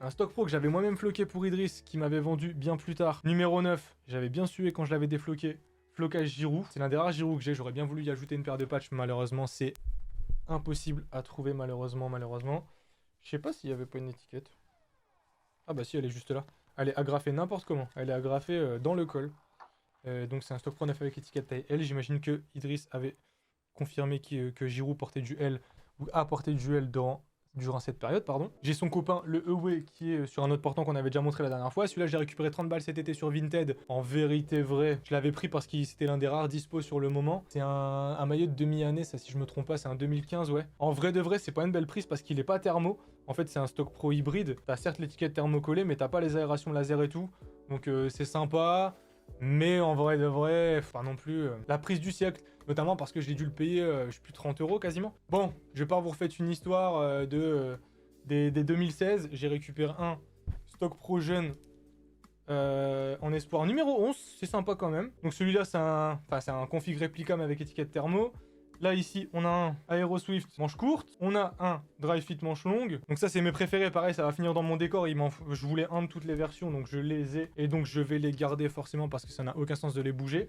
Un stock pro que j'avais moi-même floqué pour Idriss, qui m'avait vendu bien plus tard. Numéro 9, j'avais bien sué quand je l'avais défloqué. Flocage Giroud. C'est l'un des rares Giroud que j'ai. J'aurais bien voulu y ajouter une paire de patchs. Malheureusement, c'est impossible à trouver, malheureusement. Je sais pas s'il y avait pas une étiquette. Ah bah si, elle est juste là. Elle est agrafée n'importe comment. Elle est agrafée dans le col. Donc c'est un stock pro 9 avec étiquette taille L. J'imagine que Idriss avait confirmé que Giroud portait du L ou a porté du L durant cette période, pardon. J'ai son copain, le Away, qui est sur un autre portant qu'on avait déjà montré la dernière fois. Celui-là, j'ai récupéré 30 balles cet été sur Vinted. En vérité, vrai, je l'avais pris parce que c'était l'un des rares dispo sur le moment. C'est un maillot de demi-année, ça, si je me trompe pas, c'est un 2015, ouais. En vrai de vrai, c'est pas une belle prise parce qu'il est pas thermo. En fait, c'est un stock pro hybride. T'as certes l'étiquette thermocollée, mais t'as pas les aérations laser et tout. Donc, c'est sympa. Mais en vrai de vrai, pas non plus la prise du siècle, notamment parce que j'ai dû le payer, je sais plus, 30 € quasiment. Bon, je vais pas vous refaire une histoire des 2016. J'ai récupéré un stock pro jeune en espoir numéro 11, c'est sympa quand même. Donc celui-là, c'est un config réplicable avec étiquette thermo. Là, ici, on a un Aero Swift manche courte. On a un Drive Fit manche longue. Donc ça, c'est mes préférés. Pareil, ça va finir dans mon décor. Je voulais un de toutes les versions, donc je les ai. Et donc, je vais les garder forcément parce que ça n'a aucun sens de les bouger.